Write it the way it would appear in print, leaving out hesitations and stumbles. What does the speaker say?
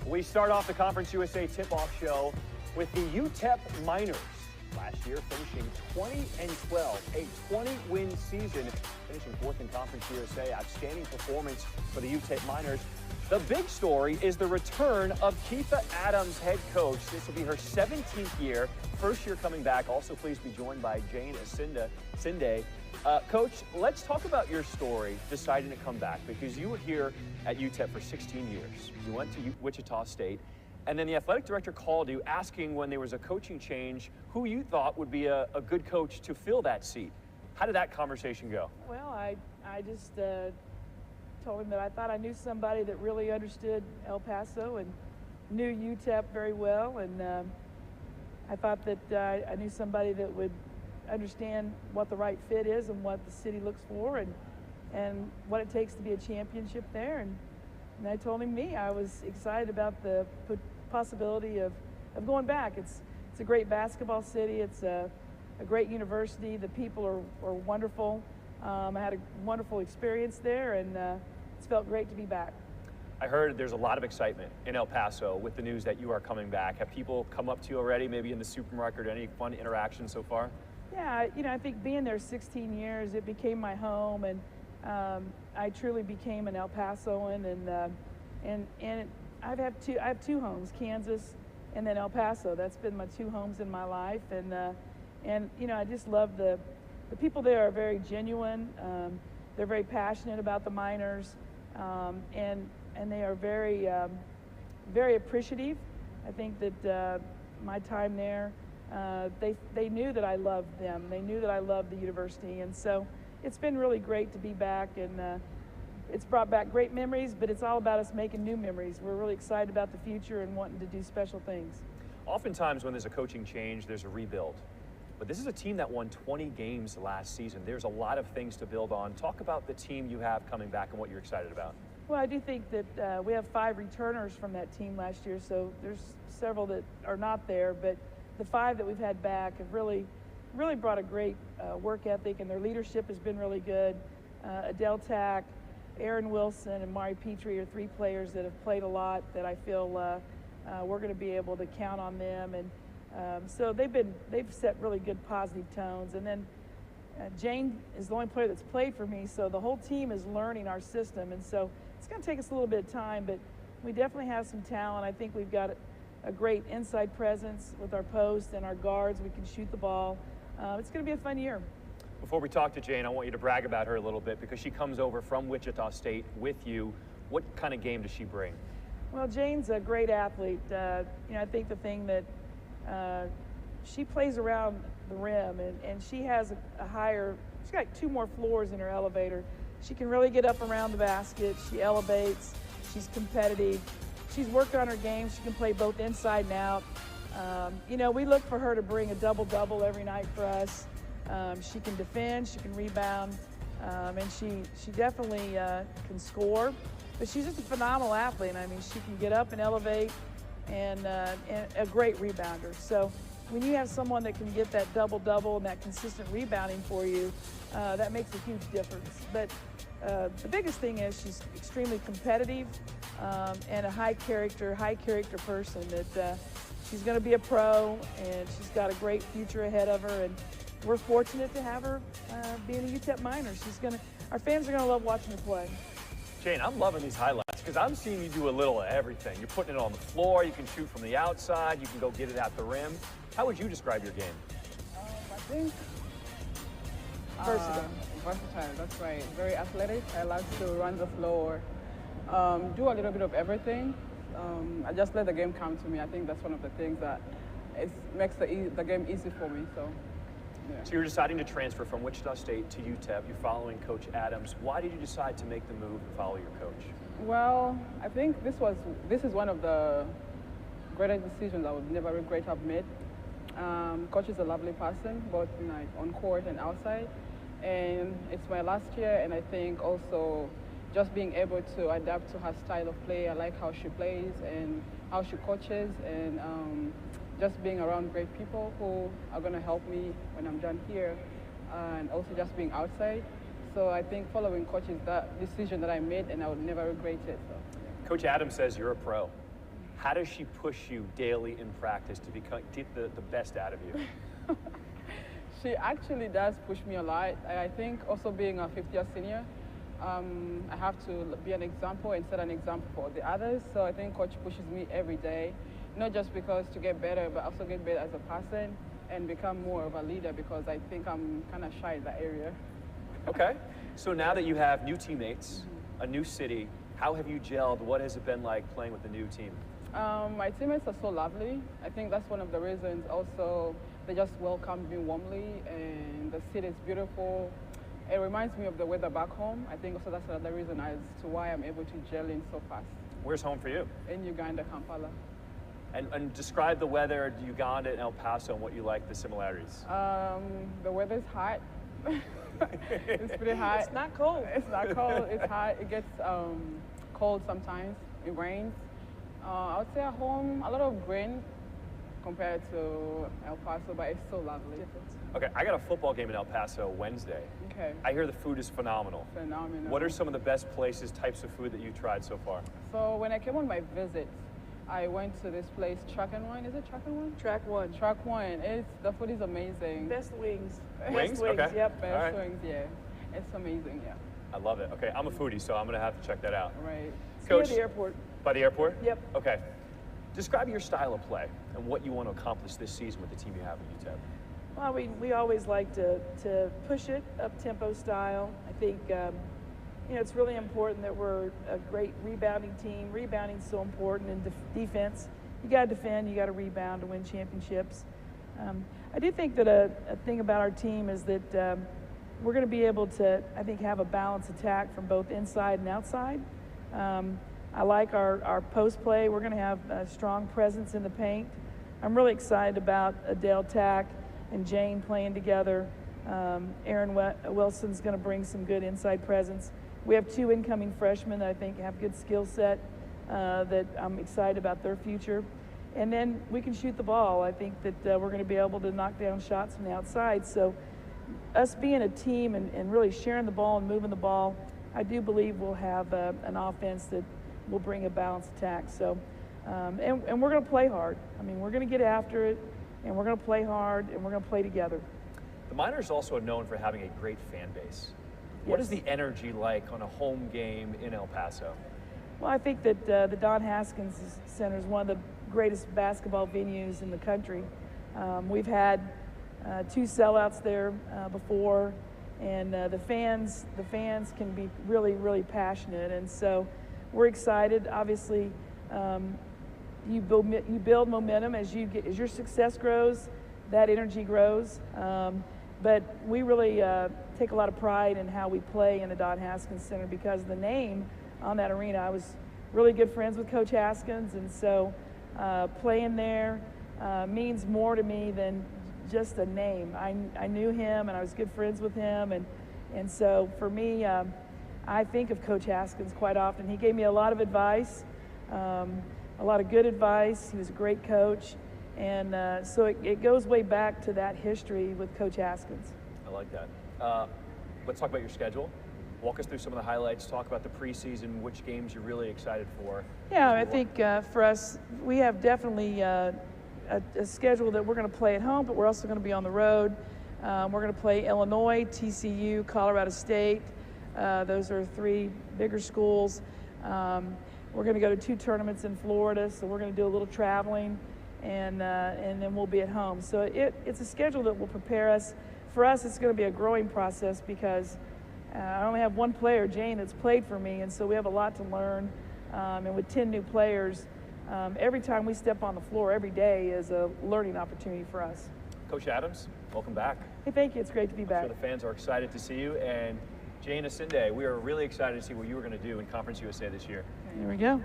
We start off the Conference USA tip-off show with the UTEP Miners. Last year finishing 20-12, a 20-win season, finishing fourth in Conference USA. Outstanding performance for the UTEP Miners. The big story is the return of Keitha Adams, head coach. This will be her 17th year, first year coming back. Also pleased to be joined by Jane Sinde. Coach, let's talk about your story deciding to come back, because you were here at UTEP for 16 years. You went to Wichita State, and then the athletic director called you asking when there was a coaching change who you thought would be a good coach to fill that seat. How did that conversation go? Well, I just told him that I thought I knew somebody that really understood El Paso and knew UTEP very well, and I thought that I knew somebody that would understand what the right fit is and what the city looks for and what it takes to be a championship there. And I told him I was excited about the possibility of going back. It's a great basketball city. It's a great university. The people are wonderful. I had a wonderful experience there, and it's felt great to be back. I heard there's a lot of excitement in El Paso with the news that you are coming back. Have people come up to you already, maybe in the supermarket, or any fun interaction so far? Yeah, I think being there 16 years, it became my home, and I truly became an El Pasoan, and I have two homes, Kansas and then El Paso. That's been my two homes in my life, and I just love the people there are very genuine. They're very passionate about the Miners, and they are very very appreciative. I think that my time there, they knew that I loved them. They knew that I loved the university, and so it's been really great to be back, and it's brought back great memories, but it's all about us making new memories. We're really excited about the future and wanting to do special things. Oftentimes when there's a coaching change, there's a rebuild. But this is a team that won 20 games last season. There's a lot of things to build on. Talk about the team you have coming back and what you're excited about. Well, I do think that we have 5 returners from that team last year, so there's several that are not there, but the 5 that we've had back have really brought a great work ethic, and their leadership has been really good. Adele Tack, Aaron Wilson, and Mari Petrie are 3 players that have played a lot that I feel we're going to be able to count on them, and so they've set really good positive tones. And then Jane is the only player that's played for me, so the whole team is learning our system, and so it's going to take us a little bit of time, but we definitely have some talent. I think we've got a great inside presence with our posts and our guards. We can shoot the ball. It's going to be a fun year. Before we talk to Jane, I want you to brag about her a little bit, because she comes over from Wichita State with you. What kind of game does she bring? Well, Jane's a great athlete. I think the thing that she plays around the rim, and she has she's got 2 more floors in her elevator. She can really get up around the basket. She elevates. She's competitive. She's worked on her game. She can play both inside and out. We look for her to bring a double-double every night for us. She can defend, she can rebound, and she definitely can score. But she's just a phenomenal athlete. I mean, she can get up and elevate, and a great rebounder. So when you have someone that can get that double-double and that consistent rebounding for you, that makes a huge difference. But the biggest thing is she's extremely competitive, and a high character person. That she's going to be a pro, and she's got a great future ahead of her. And we're fortunate to have her being a UTEP Miner. Our fans are going to love watching her play. Jane, I'm loving these highlights, because I'm seeing you do a little of everything. You're putting it on the floor. You can shoot from the outside. You can go get it at the rim. How would you describe your game? I think versatile, that's right. Very athletic. I like to run the floor, do a little bit of everything. I just let the game come to me. I think that's one of the things that makes the game easy for me. So, yeah. So you're deciding to transfer from Wichita State to UTEP. You're following Coach Adams. Why did you decide to make the move and follow your coach? Well, I think this is one of the greatest decisions I would never regret I've made. Coach is a lovely person, both on court and outside. And it's my last year, and I think also just being able to adapt to her style of play. I like how she plays and how she coaches, and just being around great people who are going to help me when I'm done here, and also just being outside. So I think following Coach is that decision that I made, and I would never regret it. So, yeah. Coach Adams says you're a pro. How does she push you daily in practice to get the best out of you? She actually does push me a lot. I think also being a 50th senior, I have to be an example and set an example for the others. So I think coach pushes me every day, not just because to get better, but also get better as a person and become more of a leader, because I think I'm kind of shy in that area. Okay. So now that you have new teammates, a new city, how have you gelled? What has it been like playing with the new team? My teammates are so lovely. I think that's one of the reasons. Also, they just welcomed me warmly, and the city is beautiful. It reminds me of the weather back home. I think also that's another reason as to why I'm able to gel in so fast. Where's home for you? In Uganda, Kampala. And describe the weather, Uganda and El Paso, and what you like, the similarities. The weather's hot. It's pretty hot. It's not cold. It's not cold. It's hot. It gets cold sometimes. It rains. I would say at home, a lot of rain compared to El Paso, but it's so lovely. Okay, I got a football game in El Paso Wednesday. Okay. I hear the food is phenomenal. Phenomenal. What are some of the best places, types of food that you've tried so far? So when I came on my visit, I went to this place, Track and Wine. Is it Track and Wine? Track one. Track One. The food is amazing. Best wings. Wings? Best wings, Okay. yep. Best All right. wings, yeah. It's amazing, yeah. I love it. Okay, I'm a foodie, so I'm gonna have to check that out. Right. Near Coach, the airport. by the airport? Yep. Okay. Describe your style of play and what you want to accomplish this season with the team you have at UTEP. Well, we always like to push it up-tempo style. I think, it's really important that we're a great rebounding team. Rebounding is so important in defense. You got to defend, you got to rebound to win championships. I do think that a thing about our team is that we're going to be able to, I think, have a balanced attack from both inside and outside. I like our post play. We're going to have a strong presence in the paint. I'm really excited about Adele Tack and Jane playing together. Aaron Wilson's going to bring some good inside presence. We have two incoming freshmen that I think have good skill set that I'm excited about their future. And then we can shoot the ball. I think that we're going to be able to knock down shots from the outside. So us being a team and really sharing the ball and moving the ball, I do believe we'll have an offense that will bring a balanced attack. So, and we're going to play hard. I mean, we're going to get after it, and we're going to play hard, and we're going to play together. The Miners also are known for having a great fan base. What is the energy like on a home game in El Paso? Well, I think that the Don Haskins Center is one of the greatest basketball venues in the country. We've had two sellouts there before, and the fans can be really, really passionate, and so we're excited. Obviously, you build momentum as your success grows, that energy grows. But we really take a lot of pride in how we play in the Don Haskins Center because of the name on that arena. I was really good friends with Coach Haskins, and so playing there means more to me than just a name. I knew him, and I was good friends with him, and so for me, I think of Coach Haskins quite often. He gave me a lot of advice, a lot of good advice. He was a great coach, and so it goes way back to that history with Coach Haskins. I like that. Let's talk about your schedule. Walk us through some of the highlights. Talk about the preseason, which games you're really excited for. Yeah, I think for us, we have definitely a schedule that we're going to play at home, but we're also going to be on the road. We're going to play Illinois, TCU, Colorado State. Those are three bigger schools. We're going to go to two tournaments in Florida, so we're going to do a little traveling, and then we'll be at home. So it's a schedule that will prepare us. For us, it's going to be a growing process because I only have one player, Jane, that's played for me, and so we have a lot to learn. And with 10 new players, every time we step on the floor every day is a learning opportunity for us. Coach Adams, welcome back. Hey, thank you. It's great to be back. I'm sure the fans are excited to see you. And Jane Asinde, we are really excited to see what you are going to do in Conference USA this year. Here we go.